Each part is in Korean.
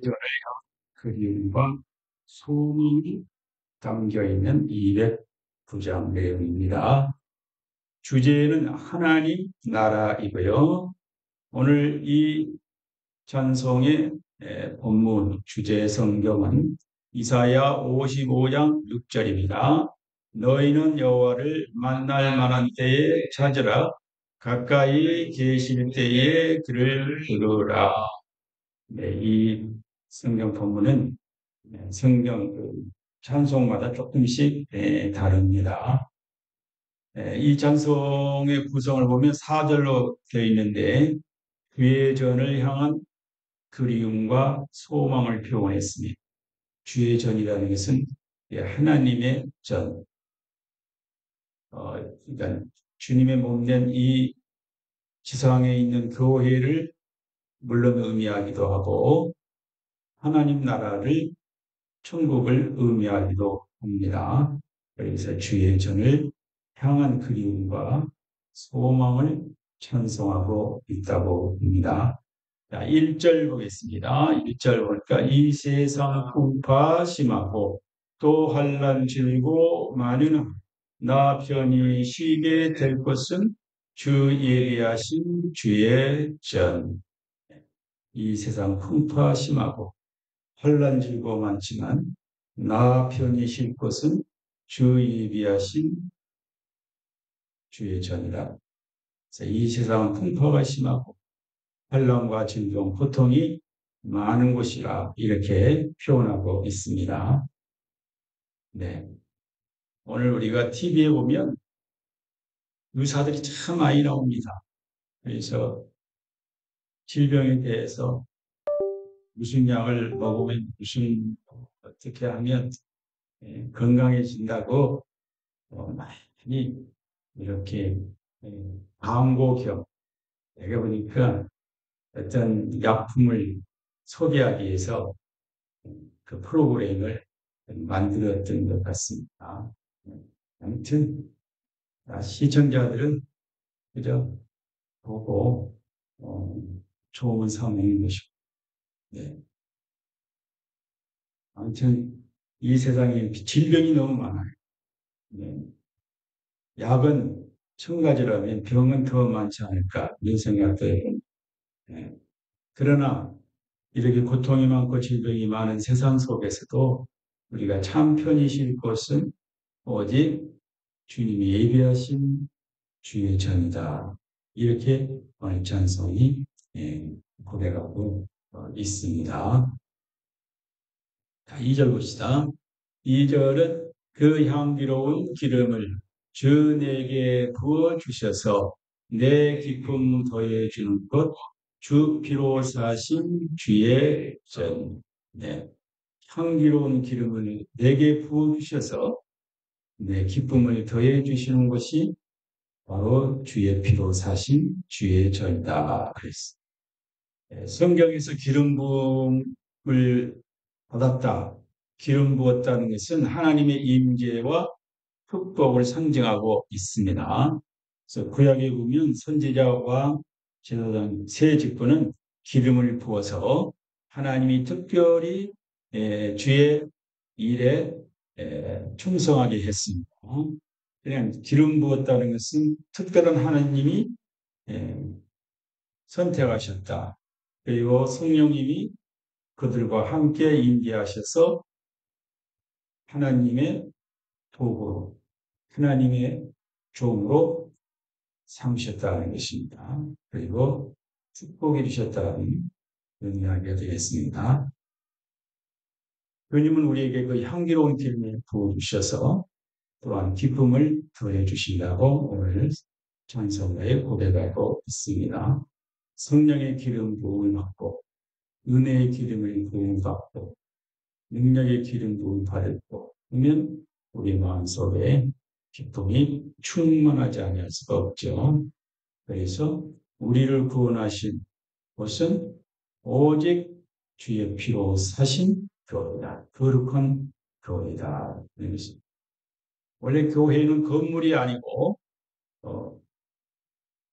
주제전의 그림과 소문이 담겨 있는 209장 내용입니다. 주제는 하나님 나라이고요. 오늘 이 찬송의 본문 주제 성경은 이사야 55장 6절입니다. 너희는 여호와를 만날 만한 때에 찾으라. 가까이 계실 때에 그를 부르라. 네, 이 성경 본문은 성경 찬송마다 조금씩 다릅니다. 이 찬송의 구성을 보면 4절로 되어 있는데 주의 전을 향한 그리움과 소망을 표현했습니다. 주의 전이라는 것은 하나님의 전, 그러니까 주님의 몸된 이 지상에 있는 교회를 물론 의미하기도 하고 하나님 나라를 천국을 의미하기도 합니다. 그래서 주의 전을 향한 그리움과 소망을 찬송하고 있다고 봅니다. 자, 1절 보겠습니다. 1절 보니까 이 세상 풍파 심하고 또 환난 질고 많으나 나 편히 쉬게 될 것은 주 예비하신 주의 전. 이 세상 풍파 심하고 환난 질고 많지만 나 편히 쉴 것은 주 예비하신 주의 전이라. 이 세상은 풍파가 심하고 환난과 질병, 고통이 많은 곳이라 이렇게 표현하고 있습니다. 네, 오늘 우리가 TV에 보면 의사들이 참 많이 나옵니다. 그래서 질병에 대해서 무슨 약을 먹으면 어떻게 하면 건강해진다고 많이 이렇게 광고 겸 내가 보니까 어떤 약품을 소개하기 위해서 그 프로그램을 만들었던 것 같습니다. 아무튼 시청자들은 그저 보고 좋은 상황인 것이고, 네. 아무튼 이 세상에 질병이 너무 많아요. 네. 약은 천 가지라면 병은 더 많지 않을까 이런 생각도 해요. 네. 그러나 이렇게 고통이 많고 질병이 많은 세상 속에서도 우리가 참 편히 쉴 곳은 오직 주님이 예비하신 주의 전이다. 이렇게 오늘 찬송이 고백하고 있습니다. 자, 2절 봅시다. 2절은 그 향기로운 기름을 주 내게 부어주셔서 내 기쁨 더해주는 것 주 피로 사신 주의 전. 네. 향기로운 기름을 내게 부어주셔서 내 기쁨을 더해주시는 것이 바로 주의 피로 사신 주의 전이다. 그랬습니다. 성경에서 기름 부음을 받았다. 기름 부었다는 것은 하나님의 임재와 축복을 상징하고 있습니다. 그래서 구약에 보면 선지자와 제사장 세 직분은 기름을 부어서 하나님이 특별히 주의 일에 충성하게 했습니다. 그냥 기름 부었다는 것은 특별한 하나님이 선택하셨다. 그리고 성령님이 그들과 함께 임재하셔서 하나님의 도구로, 하나님의 종으로 삼으셨다는 것입니다. 그리고 축복해 주셨다는 그런 이야기가 되겠습니다. 주님은 우리에게 그 향기로운 기름을 부어주셔서 또한 기쁨을 더해 주신다고 오늘 찬송가에 고백하고 있습니다. 성령의 기름 부음을 받고 은혜의 기름을 부음 받고 능력의 기름 부음 받고 그러면 우리 마음속에 기쁨이 충만하지 않을 수가 없죠. 그래서 우리를 구원하신 것은 오직 주의 피로 사신 교회다. 거룩한 교회다. 원래 교회는 건물이 아니고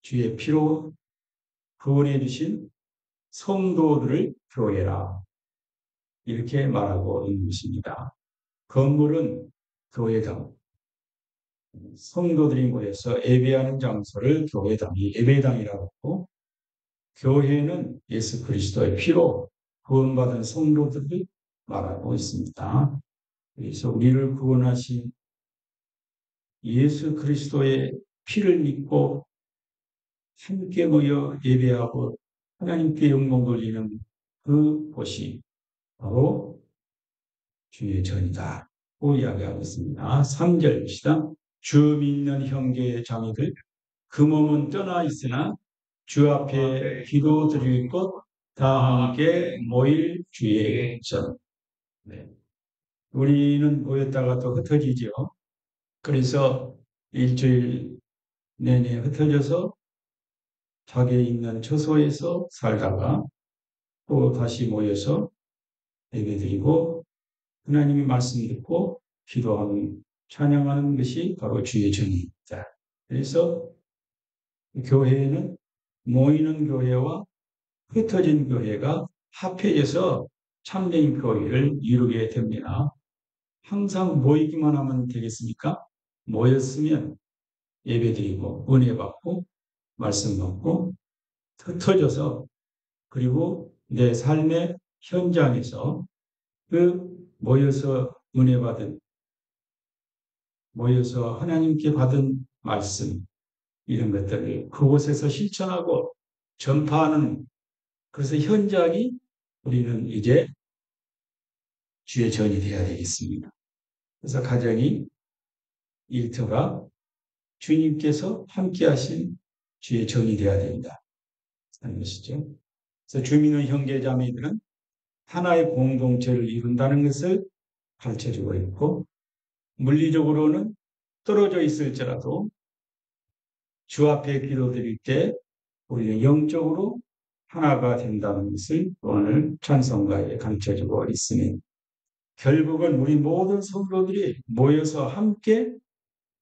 주의 피로 구원해 주신 성도들을 교회라 이렇게 말하고 있는 것입니다. 건물은 교회당, 성도들이 모여서 예배하는 장소를 교회당이 예배당이라고 하고, 교회는 예수 그리스도의 피로 구원받은 성도들을 말하고 있습니다. 그래서 우리를 구원하신 예수 그리스도의 피를 믿고 함께 모여 예배하고 하나님께 영광 돌리는 그 곳이 바로 주의 전이다. 고 이야기하고 있습니다. 3절 시다. 주 믿는 형제 자매들 그 몸은 떠나 있으나 주 앞에 기도 드릴 것 다 함께 모일 주의 전. 네. 우리는 모였다가 또 흩어지죠. 그래서 일주일 내내 흩어져서 자기 있는 처소에서 살다가 또 다시 모여서 예배드리고 하나님의 말씀 듣고 기도하는 찬양하는 것이 바로 주의 전입니다. 그래서 교회는 모이는 교회와 흩어진 교회가 합해져서 참된 교회를 이루게 됩니다. 항상 모이기만 하면 되겠습니까? 모였으면 예배드리고 은혜 받고 말씀 받고 흩어져서 그리고 내 삶의 현장에서 그 모여서 은혜 받은 모여서 하나님께 받은 말씀 이런 것들을 그곳에서 실천하고 전파하는 그래서 현장이 우리는 이제 주의 전이 되어야 되겠습니다. 그래서 가정이 일터가 주님께서 함께 하신 주의 전이 되어야 된다 하는 것이죠. 그래서 주민의 형제자매들은 하나의 공동체를 이룬다는 것을 가르쳐주고 있고 물리적으로는 떨어져 있을지라도 주 앞에 기도드릴 때 우리는 영적으로 하나가 된다는 것을 오늘 찬송가에 가르쳐주고 있으니 결국은 우리 모든 성도들이 모여서 함께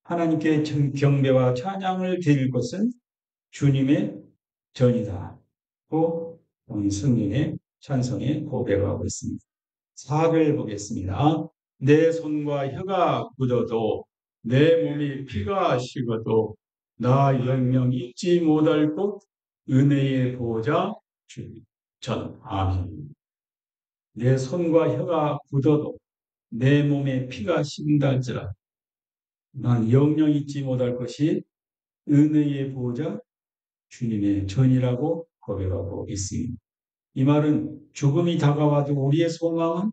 하나님께 경배와 찬양을 드릴 것은 주님의 전이다. 고 성령의 찬송에 고백하고 있습니다. 4절 보겠습니다. 내 손과 혀가 굳어도 내 몸이 피가 식어도 나 영영 잊지 못할 곳 은혜의 보호자 주님 전 아멘. 내 손과 혀가 굳어도 내 몸에 피가 식는다 할지라 난 영영 잊지 못할 것이 은혜의 보호자 주님의 전이라고 고백하고 있습니다. 이 말은 죽음이 다가와도 우리의 소망은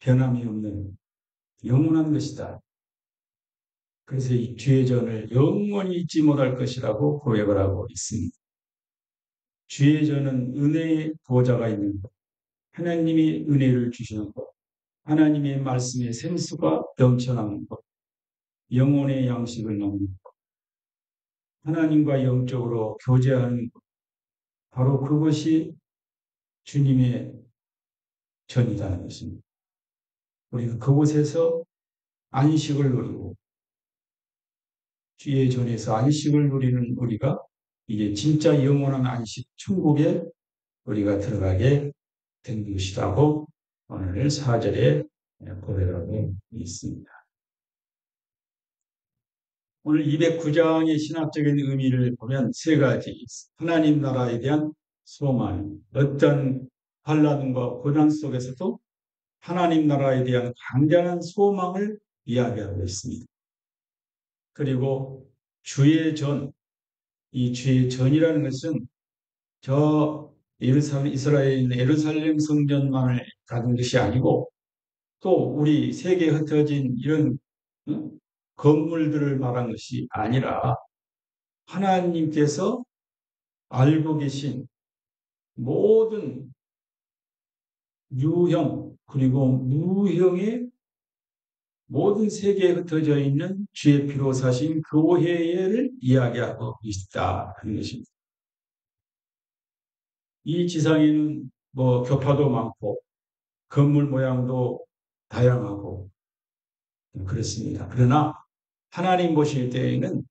변함이 없는 영원한 것이다. 그래서 이 주의 전을 영원히 잊지 못할 것이라고 고백을 하고 있습니다. 주의 전은 은혜의 보호자가 있는 것, 하나님이 은혜를 주시는 것, 하나님의 말씀의 생수가 넘쳐나는 것, 영혼의 양식을 먹는 것, 하나님과 영적으로 교제하는 것, 바로 그것이 주님의 전이라는 것입니다. 우리가 그곳에서 안식을 누리고 주의 전에서 안식을 누리는 우리가 이제 진짜 영원한 안식 천국에 우리가 들어가게 된 것이라고 오늘 4절에 고백하고 있습니다. 오늘 209장의 신학적인 의미를 보면 세 가지 하나님 나라에 대한 소망, 어떤 환난과 고난 속에서도 하나님 나라에 대한 강렬한 소망을 이야기하고 있습니다. 그리고 주의 전, 이 주의 전이라는 것은 저 이스라엘에 있는 예루살렘 성전만을 가진 것이 아니고 또 우리 세계에 흩어진 이런 건물들을 말한 것이 아니라 하나님께서 알고 계신 모든 유형 그리고 무형의 모든 세계에 흩어져 있는 주의 피로 사신 교회를 이야기하고 있다 하는 것입니다. 이 지상에는 뭐 교파도 많고 건물 모양도 다양하고 그렇습니다. 그러나 하나님 보실 때에는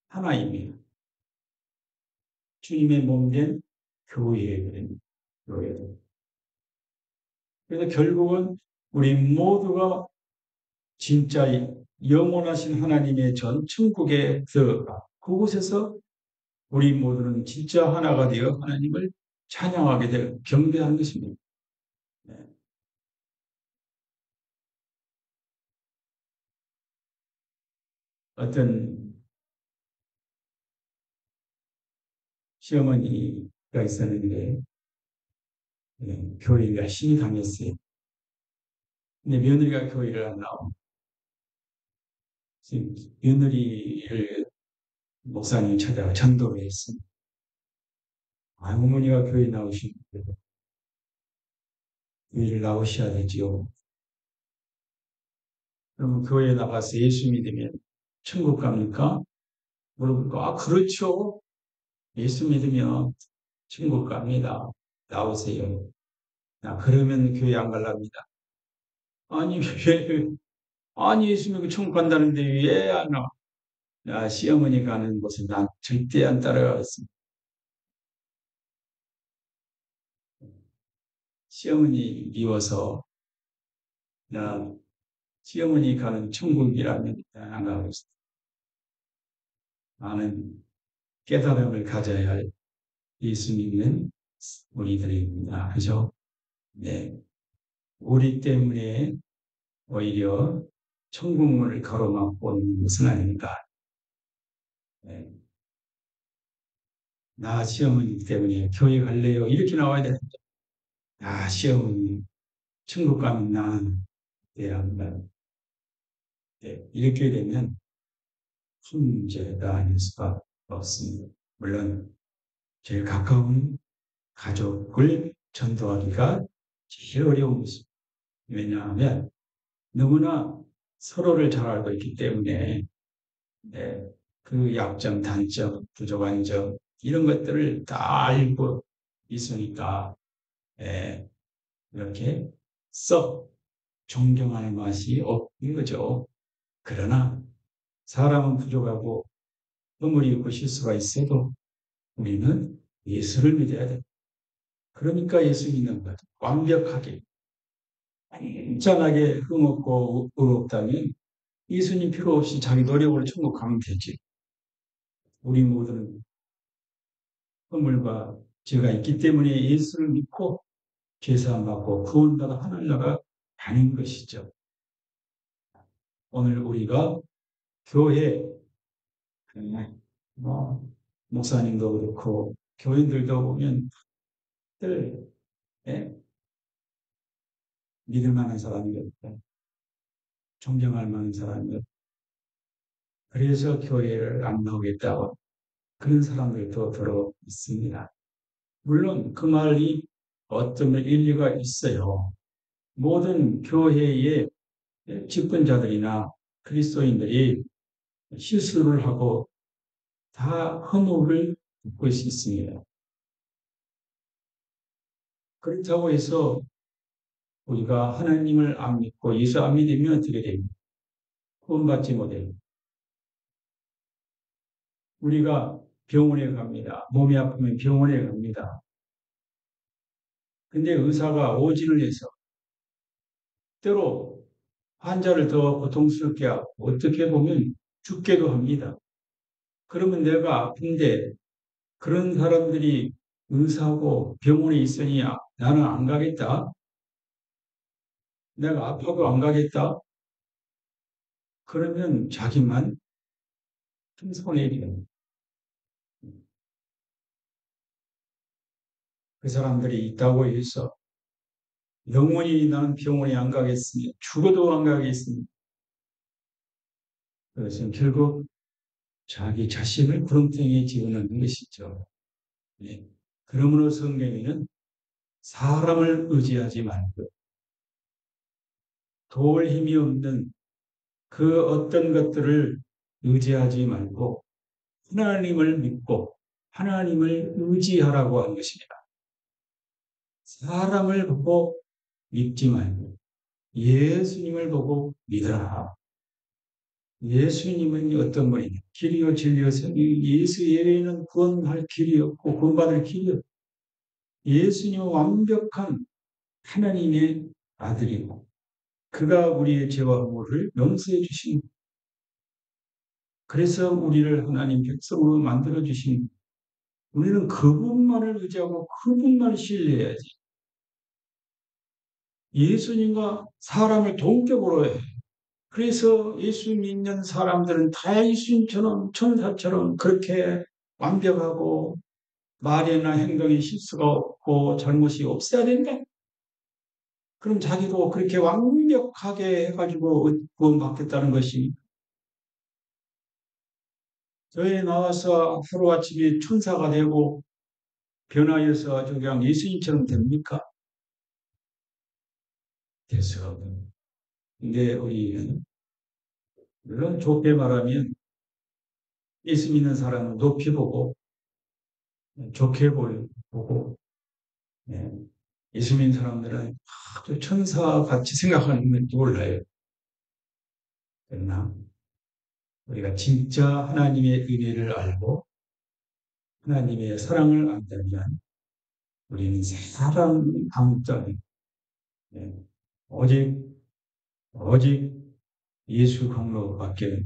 하나님이 주님의 몸된 교회거든요. 교회. 그래서 결국은 우리 모두가 진짜 영원하신 하나님의 전 천국에 들어가 그곳에서 우리 모두는 진짜 하나가 되어 하나님을 찬양하게 될 경배하는 것입니다. 네. 어떤 시어머니가 있었는데 교회에 열심히 다녔어요. 근데 며느리가 교회를 안 나오고 며느리를 목사님 찾아가 전도를 했습니다. 아, 어머니가 교회 나오시는데 교회를 나오셔야 되지요. 그러면 교회에 나가서 예수 믿으면 천국 갑니까? 물어보니까 아 그렇죠. 예수 믿으면 천국 갑니다. 나오세요. 아, 그러면 교회 안 갈랍니다. 아니 왜 아니 예수 믿고 천국 간다는데 왜 안 와? 야, 시어머니 가는 곳은 난 절대 안 따라가겠습니다. 시어머니 미워서 나 시어머니 가는 천국이라면 안 가겠습니다. 나는 깨달음을 가져야 할 예수 믿는 우리들입니다. 그죠? 네. 우리 때문에 오히려 천국문을 가로막고 있는 것은 아닙니다. 네. 나 시어머니 때문에 교회 갈래요. 이렇게 나와야 되는데, 아, 시어머니 천국 가면 난 대합니다. 네. 이렇게 되면 큰 문제가 아닐 수가 없습니다. 물론 제일 가까운 가족을 전도하기가 제일 어려운 것입니다. 왜냐하면 너무나 서로를 잘 알고 있기 때문에 네, 그 약점, 단점, 부족한 점 이런 것들을 다 알고 있으니까 네, 이렇게 썩 존경하는 맛이 없는 거죠. 그러나 사람은 부족하고 허물이 있고 실수가 있어도 우리는 예수를 믿어야 돼. 그러니까 예수 믿는 것 완벽하게 완전하게 흠없고 의롭다면 예수님 필요 없이 자기 노력으로 천국 가면 되지. 우리 모두는 허물과 죄가 있기 때문에 예수를 믿고 죄사함 받고 구원받아 하늘 나라 가는 것이죠. 오늘 우리가 교회 뭐 목사님도 그렇고 교인들도 보면 늘 예, 믿을 만한 사람이었다. 존경할 만한 사람이었다. 그래서 교회를 안 나오겠다고 그런 사람들도 들어 있습니다. 물론 그 말이 어떤 일리가 있어요. 모든 교회의 집권자들이나 그리스도인들이 실수를 하고 다 허물을 볼 수 있습니다. 그렇다고 해서 우리가 하나님을 안 믿고 예수 안 믿으면 어떻게 됩니까? 구원받지 못해요. 우리가 병원에 갑니다. 몸이 아프면 병원에 갑니다. 근데 의사가 오진을 해서 때로 환자를 더 고통스럽게 하고 어떻게 보면 죽게도 합니다. 그러면 내가 아픈데 그런 사람들이 의사고 병원에 있으니 나는 안 가겠다. 내가 아파도 안 가겠다. 그러면 자기만 큰 손해예요. 그 사람들이 있다고 해서 영원히 나는 병원에 안 가겠습니다. 죽어도 안 가겠습니다. 그것은 결국 자기 자신을 구렁텅이에 집어넣는 것이죠. 네. 그러므로 성경에는 사람을 의지하지 말고 도울 힘이 없는 그 어떤 것들을 의지하지 말고 하나님을 믿고 하나님을 의지하라고 한 것입니다. 사람을 보고 믿지 말고 예수님을 보고 믿어라. 예수님은 어떤 분이냐? 길이요 진리요 생명. 예수 예외에는 구원할 길이 없고 구원받을 길이 없고 예수님은 완벽한 하나님의 아들이고 그가 우리의 죄와 허물을 용서해 주신, 그래서 우리를 하나님 백성으로 만들어 주신, 우리는 그분만을 의지하고 그분만 신뢰해야지. 예수님과 사람을 동격으로 해. 그래서 예수 믿는 사람들은 다 예수님처럼 천사처럼 그렇게 완벽하고 말이나 행동에 실수가 없고 잘못이 없어야 된다. 그럼 자기도 그렇게 완벽하게 해가지고 구원받겠다는 것이, 교회에 나와서 하루아침에 천사가 되고 변화해서 아주 그냥 예수님처럼 됩니까? 됐어. 근데 우리, 물론 좋게 말하면 예수 믿는 사람을 높이 보고 좋게 보고, 예, 예수 믿는 사람들은 아주 천사같이 생각하는 건 몰라요. 그러나 우리가 진짜 하나님의 은혜를 알고 하나님의 사랑을 안다면 우리는 사랑 아무짝에, 예, 오직 오직 예수 공로밖에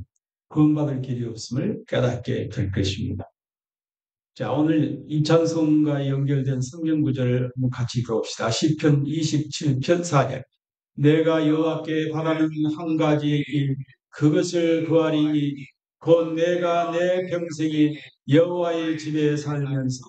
구원받을 길이 없음을 깨닫게 될 것입니다. 자, 오늘 이 찬송과 연결된 성경 구절을 한번 같이 읽어봅시다. 시편 27편 4절. 내가 여호와께 바라는 한 가지 일, 그것을 구하리니 곧 내가 내 평생에 여호와의 집에 살면서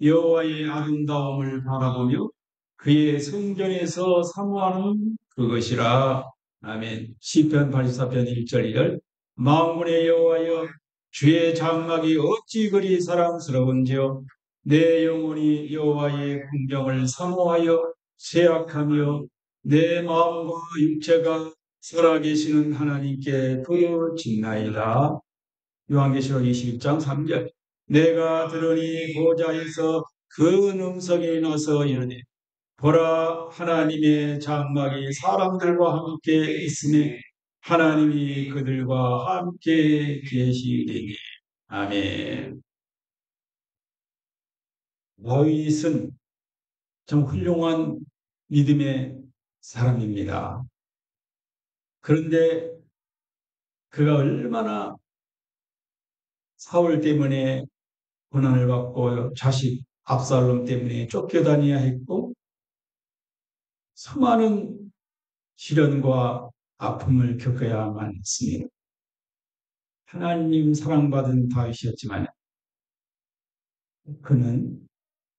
여호와의 아름다움을 바라보며 그의 성전에서 사모하는 그것이라. 아멘. 시편 84편 1절 2절. 만군의 여호와여, 주의 장막이 어찌 그리 사랑스러운지요. 내 영혼이 여호와의 궁정을 사모하여 쇠약하며 내 마음과 육체가 살아계시는 하나님께 부르짖나이다. 요한계시록 21장 3절. 내가 들으니 보좌에서 큰 음성이 나서 이르되 보라, 하나님의 장막이 사람들과 함께 있으니 하나님이 그들과 함께 계시리니. 아멘. 다윗은 참 훌륭한 믿음의 사람입니다. 그런데 그가 얼마나 사울 때문에 고난을 받고 자식 압살롬 때문에 쫓겨다녀야 했고 수많은 시련과 아픔을 겪어야만 했습니다. 하나님 사랑받은 다윗이었지만 그는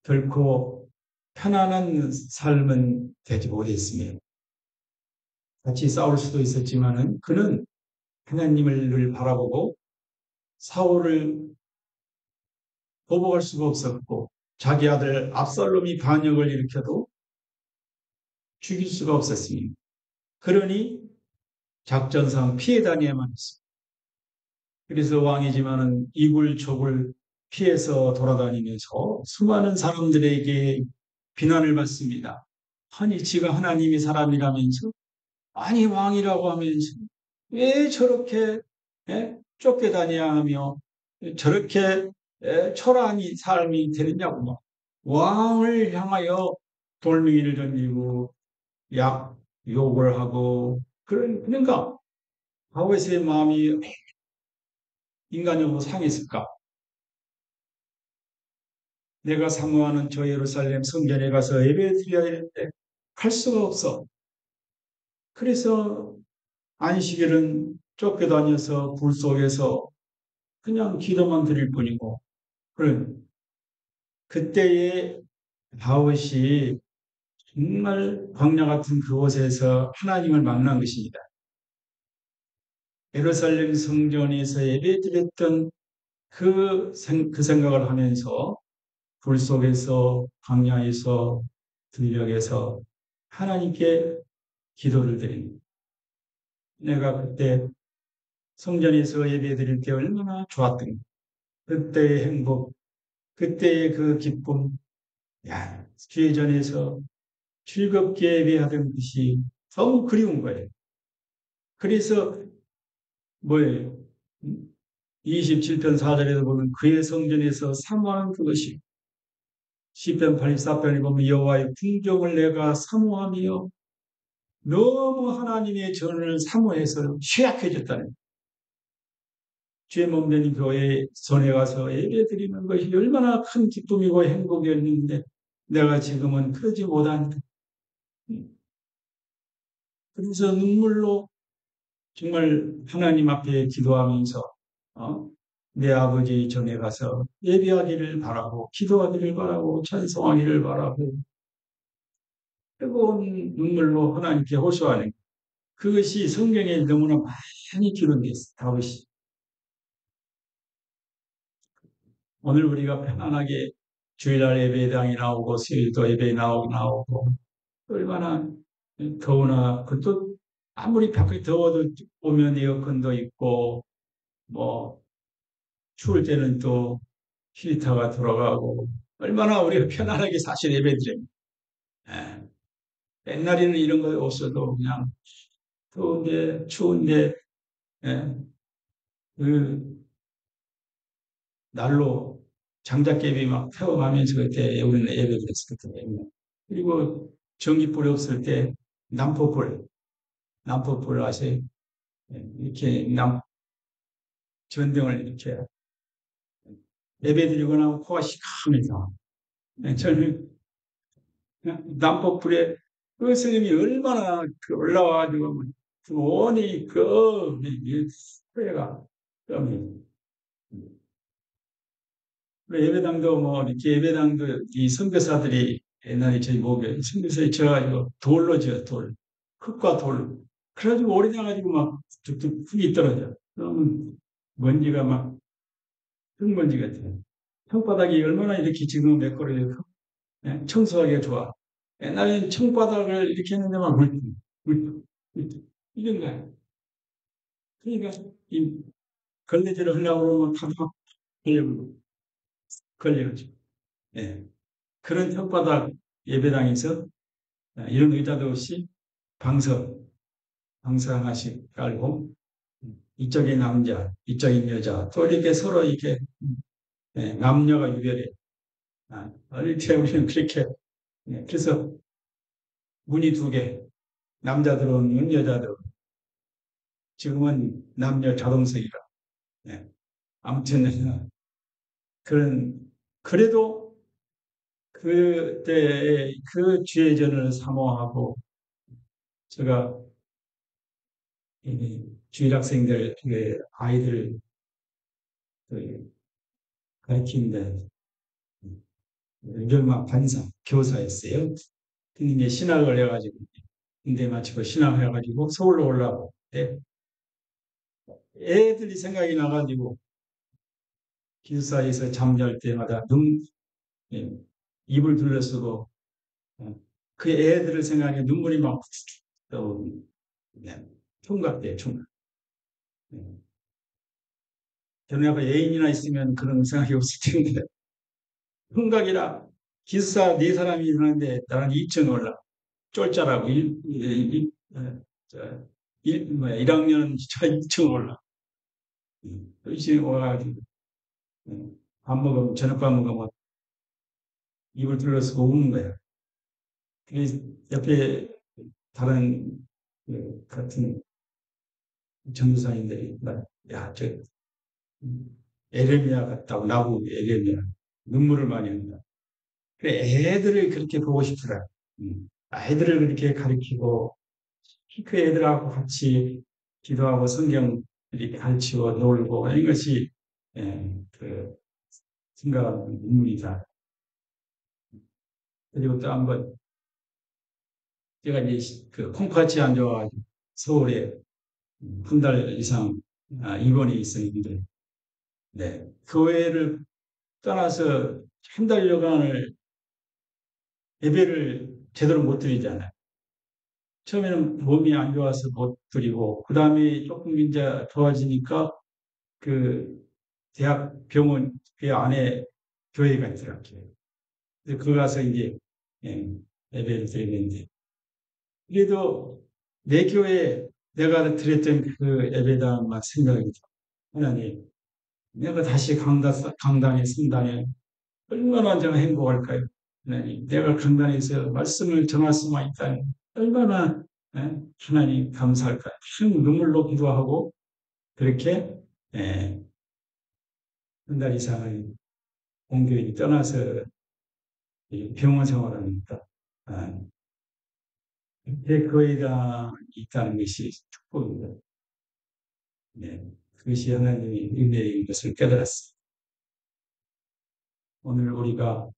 결코 편안한 삶은 되지 못했습니다. 같이 싸울 수도 있었지만은 그는 하나님을 늘 바라보고 사울을 보복할 수가 없었고 자기 아들 압살롬이 반역을 일으켜도 죽일 수가 없었습니다. 그러니 작전상 피해 다녀야만 했습니다. 그래서 왕이지만은 이굴저굴 피해서 돌아다니면서 수많은 사람들에게 비난을 받습니다. 아니 지가 하나님의 사람이라면서, 아니 왕이라고 하면서 왜 저렇게 쫓겨다녀야 하며 저렇게 초라한 삶이 되느냐고 왕을 향하여 돌멩이를 던지고 욕을 하고 그러니까 다윗의 마음이 인간적으로 상했을까? 내가 사모하는 저 예루살렘 성전에 가서 예배드려야 되는데 갈 수가 없어. 그래서 안식일은 쫓겨다녀서 불 속에서 그냥 기도만 드릴 뿐이고, 그런 그때의 다윗이 정말 광야 같은 그곳에서 하나님을 만난 것입니다. 예루살렘 성전에서 예배드렸던 그 생각을 하면서 불 속에서 광야에서 들녘에서 하나님께 기도를 드립니다. 내가 그때 성전에서 예배드릴 때 얼마나 좋았던 그때의 행복, 그때의 그 기쁨, 주회전에서 즐겁게 예배하던 것이 너무 그리운 거예요. 그래서 뭐예요? 27편 4절에도 보면 그의 성전에서 사모하는 그것이, 시편 84편에 보면 여호와의 궁정을 내가 사모하며 너무 하나님의 전을 사모해서 취약해졌다는 죄 몸된 교회에 전에 가서 예배 드리는 것이 얼마나 큰 기쁨이고 행복이었는데 내가 지금은 그러지 못하니까 그래서 눈물로 정말 하나님 앞에 기도하면서 어? 내 아버지 전에 가서 예배하기를 바라고 기도하기를 바라고 찬송하기를 바라고 뜨거운 눈물로 하나님께 호소하는 그것이 성경에 너무나 많이 기록되어 있어요. 다윗이 오늘 우리가 편안하게 주일날 예배당에 나오고 수요일도 예배 나오고 얼마나 더우나 그것도 아무리 밖에 더워도 오면 에어컨도 있고 뭐 추울 때는 또 히터가 돌아가고 얼마나 우리가 편안하게 사실 예배드립니다. 예. 옛날에는 이런 거 없어도 그냥 더운데 추운데 예. 그 날로 장작개비 막 태워가면서 그때 우리는 예배를 했었거든요. 그리고 전기불이 없을 때 남포불 아세요? 예, 이렇게 전등을 이렇게 예배 드리거나 코가 시커면서 저는 남포불에 그 스님이 얼마나 그 올라와가지고 그 원이 그 소리가 예배당도 뭐 이렇게 예배당도 이 선교사들이 옛날에 저희 목에 선교사에 져가지고 돌로 지어 돌 흙과 돌 그래가지고 오래돼가지고 막 툭툭 흙이 떨어져 그러면 먼지가 막 흙먼지 같아요. 땅바닥이 얼마나 이렇게 지금 매끄러져 청소하기가 좋아. 옛날에는 청바닥을 이렇게 했는데 막 물통 이런 거야. 그러니까 이 걸레질을 하려고 그러면 가다가 걸려가지고 예. 그런 혓바닥 예배당에서 이런 의자도 없이 방석, 방석 하나씩 깔고 이쪽에 남자, 이쪽에 여자 또 이렇게 서로 이렇게 남녀가 유별해. 어릴 때 우리는 그렇게 그래서 문이 두 개, 남자 들어오는 여자 들어오는 지금은 남녀 자동석이라. 아무튼 그런 그래도 그때 그 주의전을 사모하고 제가 주일 학생들 그 아이들을 그 가르치는데 유령막 반사 교사였어요. 근데 신학을 해가지고 군대 마치고 신학을 해가지고 서울로 올라오고 애들이 생각이 나가지고 기숙사에서 잠잘 때마다 예, 입을 둘러쓰고 그 애들을 생각해 눈물이 막 떠오르는 총각 총각. 저녁에 애인이나 있으면 그런 생각이 없을 텐데 총각이라 기숙사 네 사람이 있는데 나는 2층 올라 쫄자라고 1학년 저 2층 올라 2층 올라가지고 밥 먹으면 저녁밥 먹으면 입을 둘러쓰고 우는 거야. 그래서 옆에 다른 같은 전도사님들이 야저 에레미야 같다고 나보고 에레미야 눈물을 많이 합니다. 그래 애들을 그렇게 보고 싶더라. 아이들을 그렇게 가르치고 그 애들하고 같이 기도하고 성경 이렇게 가르치고 놀고 이런 것이 그 생각하는 눈물이다. 그리고 또 한번 제가 이제 그 콩팥이 안 좋아가지고 서울에 한 달 이상 입원해 있었는데 교회를 떠나서 한 달여간을 예배를 제대로 못 드리잖아요. 처음에는 몸이 안 좋아서 못 드리고 그 다음에 조금 이제 좋아지니까 그 대학 병원 그 안에 교회가 있더라고요. 그래서 그 가서 이제 예, 예배를 드리는데 그래도 내 교회 내가 드렸던 그 예배당만 생각이 나. 하나님 내가 다시 강단에 선다면 얼마나 제가 행복할까요? 하나님 내가 강단에서 말씀을 전할 수만 있다면 얼마나 하나님 감사할까? 큰 눈물로 기도하고 그렇게 한 달 이상을 공교인이 떠나서 병원 생활을 합니다. 그에가 있다는 것이 축복입니다. 네, 그것이 하나님의 은혜인 것을 깨달았습니다. 오늘 우리가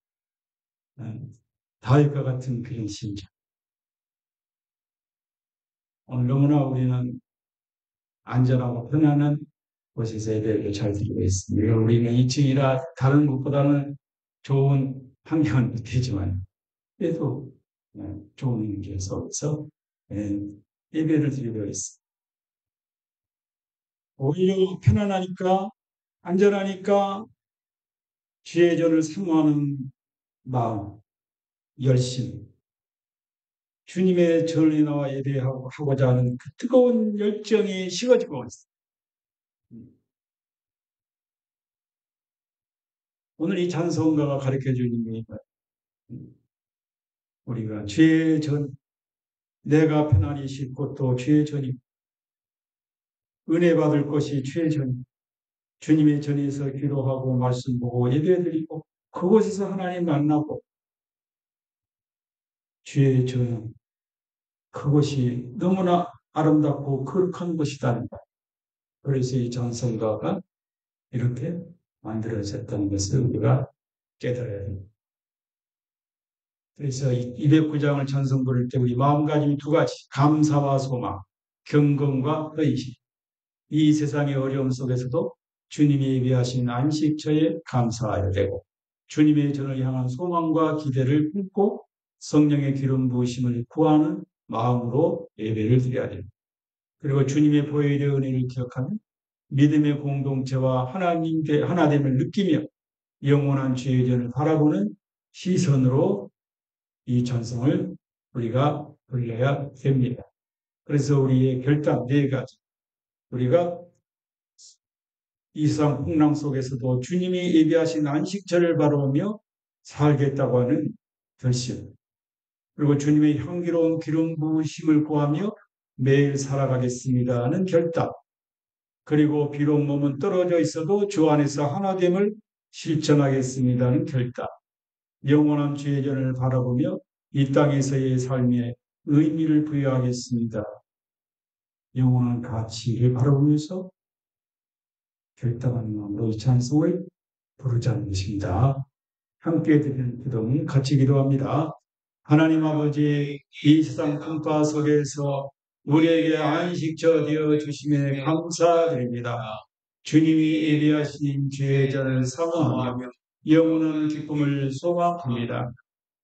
다윗과 같은 그런 심정. 오늘 너무나 우리는 안전하고 편안한 곳에서 예배를 잘 드리고 있습니다. 우리는 2층이라 다른 곳보다는 좋은 환경은 못되지만 그래도 좋은 길 속에서 예배를 드리고 있습니다. 오히려 편안하니까 안전하니까 주의 전을 사모하는 마음, 열심, 주님의 전에 나와 예배하고자 하는 그 뜨거운 열정이 식어지고 있습니다. 오늘 이 찬송가가 가르쳐주는 게 우리가 주의 전, 내가 편안히 쉴 또 주의 전이 은혜 받을 것이 주의 전, 주님의 전에서 기도하고 말씀 보고 예배드리고 그곳에서 하나님 만나고 주의 전, 그것이 너무나 아름답고 거룩한 것이다. 그래서 이 찬송가가 이렇게 만들어졌다는 것을 우리가 깨달아야 됩니다. 그래서 209장을 찬송 부를 때 우리 마음가짐이 두 가지, 감사와 소망, 경건과 의식. 이 세상의 어려움 속에서도 주님이 예비하신 안식처에 감사해야 되고 주님의 전을 향한 소망과 기대를 품고 성령의 기름 부으심을 구하는 마음으로 예배를 드려야 됩니다. 그리고 주님의 보혈의 은혜를 기억하며 믿음의 공동체와 하나됨을 느끼며 영원한 주의 전을 바라보는 시선으로 이 찬송을 우리가 불러야 됩니다. 그래서 우리의 결단 4가지. 우리가 이 세상 풍랑 속에서도 주님이 예비하신 안식처를 바라보며 살겠다고 하는 결심. 그리고 주님의 향기로운 기름 부으심을 구하며 매일 살아가겠습니다 하는 결단. 그리고 비록 몸은 떨어져 있어도 주 안에서 하나됨을 실천하겠습니다 하는 결단. 영원한 주의 전을 바라보며 이 땅에서의 삶에 의미를 부여하겠습니다. 영원한 가치를 바라보면서 결단하는 마음으로 이 찬송을 부르자는 것입니다. 함께 드리는 기도는 같이 기도합니다. 하나님 아버지, 이 세상 풍파 속에서 우리에게 안식처 되어 주심에 감사드립니다. 주님이 예비하신 주의 전을 사모하며 영원한 기쁨을 소망합니다.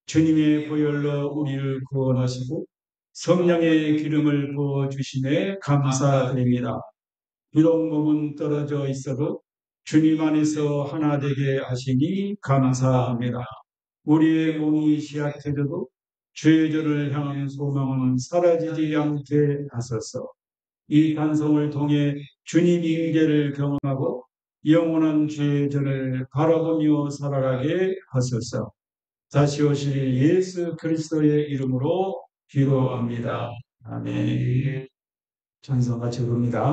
주님의 보혈로 우리를 구원하시고 성령의 기름을 부어주심에 감사드립니다. 비록 몸은 떨어져 있어도 주님 안에서 하나 되게 하시니 감사합니다. 우리의 몸이 시약해져도 주의 전을 향한 소망은 사라지지 않게 하소서. 이 찬송을 통해 주님 임재를 경험하고 영원한 주의 전을 바라보며 살아가게 하소서. 다시 오실 예수 그리스도의 이름으로 기도합니다. 아멘. 찬송 같이 부릅니다.